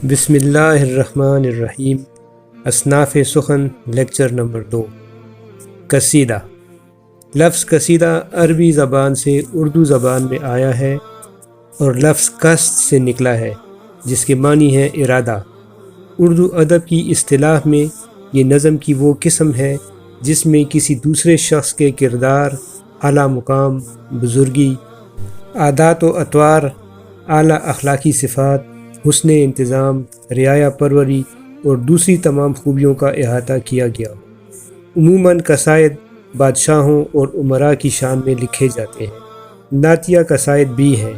بسم اللہ الرحمن الرحیم۔ اصناف سخن لیکچر نمبر 2۔ قصیدہ۔ لفظ قصیدہ عربی زبان سے اردو زبان میں آیا ہے اور لفظ قصد سے نکلا ہے، جس کے معنی ہے ارادہ۔ اردو ادب کی اصطلاح میں یہ نظم کی وہ قسم ہے جس میں کسی دوسرے شخص کے کردار، اعلیٰ مقام، بزرگی، عادات و اطوار، اعلیٰ اخلاقی صفات، حسن انتظام، رعایا پروری اور دوسری تمام خوبیوں کا احاطہ کیا گیا۔ عموماً قصائد بادشاہوں اور امراء کی شان میں لکھے جاتے ہیں۔ نعتیہ قصائد بھی ہیں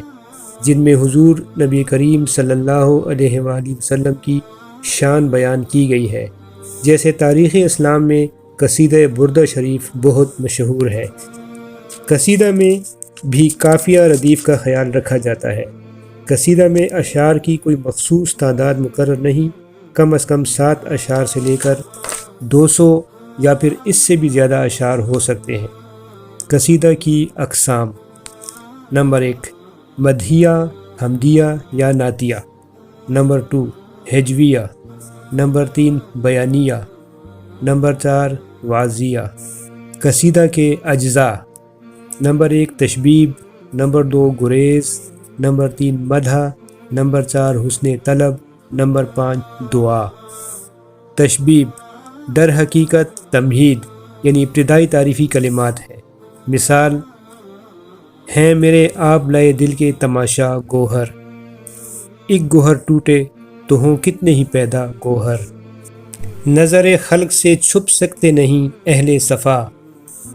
جن میں حضور نبی کریم صلی اللہ علیہ وآلہ وسلم کی شان بیان کی گئی ہے، جیسے تاریخ اسلام میں قصیدہ بردہ شریف بہت مشہور ہے۔ قصیدہ میں بھی قافیہ ردیف کا خیال رکھا جاتا ہے۔ قصیدہ میں اشعار کی کوئی مخصوص تعداد مقرر نہیں، کم از کم 7 اشعار سے لے کر 200 یا پھر اس سے بھی زیادہ اشعار ہو سکتے ہیں۔ قصیدہ کی اقسام: نمبر 1 مدحیہ، حمدیہ یا نعتیہ۔ نمبر 2 ہجویہ۔ نمبر 3 بیانیہ۔ نمبر 4 وعظیہ۔ قصیدہ کے اجزاء: نمبر 1 تشبیب۔ نمبر 2 گریز۔ نمبر 3 مدح۔ نمبر 4 حسن طلب۔ نمبر 5 دعا۔ تشبیب در حقیقت تمہید یعنی ابتدائی تعریفی کلمات ہے۔ مثال: ہیں میرے آب لائے دل کے تماشا گوہر، ایک گوہر ٹوٹے تو ہوں کتنے ہی پیدا گوہر۔ نظر خلق سے چھپ سکتے نہیں اہل صفا،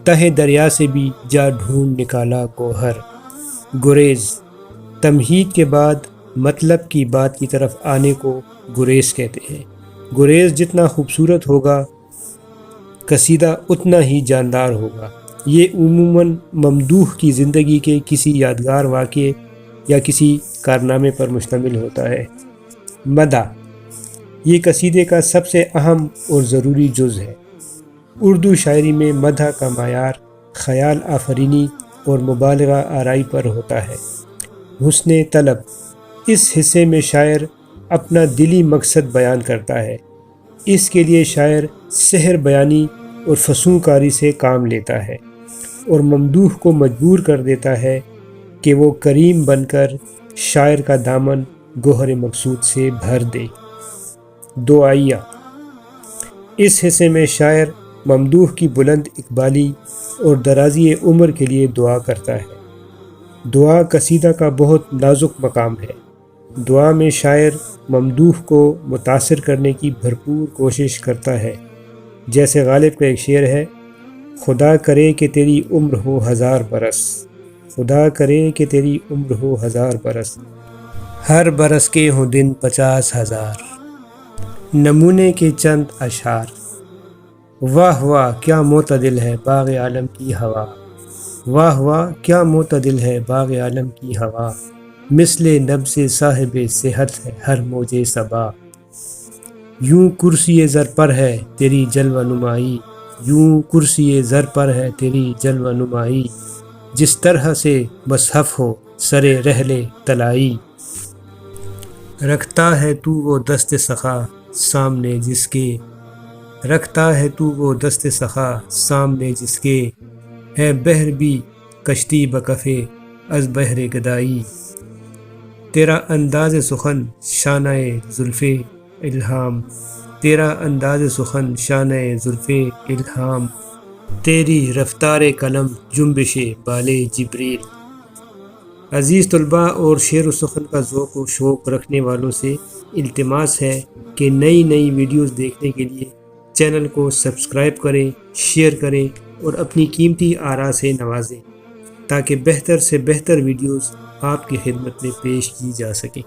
تہ دریا سے بھی جا ڈھونڈ نکالا گوہر۔ گریز تمہید کے بعد مطلب کی بات کی طرف آنے کو گریز کہتے ہیں۔ گریز جتنا خوبصورت ہوگا قصیدہ اتنا ہی جاندار ہوگا۔ یہ عموماً ممدوح کی زندگی کے کسی یادگار واقعے یا کسی کارنامے پر مشتمل ہوتا ہے۔ مدح یہ قصیدے کا سب سے اہم اور ضروری جز ہے۔ اردو شاعری میں مدح کا معیار خیال آفرینی اور مبالغہ آرائی پر ہوتا ہے۔ حسن طلب اس حصے میں شاعر اپنا دلی مقصد بیان کرتا ہے۔ اس کے لیے شاعر سحر بیانی اور فصوں کاری سے کام لیتا ہے اور ممدوح کو مجبور کر دیتا ہے کہ وہ کریم بن کر شاعر کا دامن گوہر مقصود سے بھر دے۔ دعائیہ اس حصے میں شاعر ممدوح کی بلند اقبالی اور درازی عمر کے لیے دعا کرتا ہے۔ دعا قصیدہ کا بہت نازک مقام ہے۔ دعا میں شاعر ممدوح کو متاثر کرنے کی بھرپور کوشش کرتا ہے، جیسے غالب کا ایک شعر ہے: خدا کرے کہ تیری عمر ہو 1000 برس، خدا کرے کہ تیری عمر ہو 1000 برس، ہر برس کے ہوں دن 50,000۔ نمونے کے چند اشعار: واہ واہ کیا معتدل ہے باغ عالم کی ہوا، واہ واہ کیا معتدل ہے باغ عالم کی ہوا، مثل نبض صاحب صحت ہے ہر موج صبا، یوں کرسی زر پر ہے تیری جلوہ نمائی، یوں کرسی زر پر ہے تیری جلوہ نمائی، جس طرح سے مصحف ہو سر رحل طلائی، رکھتا ہے تو وہ دست سخا سامنے جس کے، رکھتا ہے تو وہ دست سخا سامنے جس کے، ہے بحر بھی کشتی بکف از بحر گدائی، تیرا انداز سخن شانہ زلف الہام، تیرا انداز سخن شانہ زلف الہام، تیری رفتار قلم جنبش بال جبریل۔ عزیز طلباء اور شعر و سخن کا ذوق و شوق رکھنے والوں سے التماس ہے کہ نئی ویڈیوز دیکھنے کے لیے چینل کو سبسکرائب کریں، شیئر کریں اور اپنی قیمتی آراء سے نوازیں تاکہ بہتر سے بہتر ویڈیوز آپ کی خدمت میں پیش کی جا سکیں۔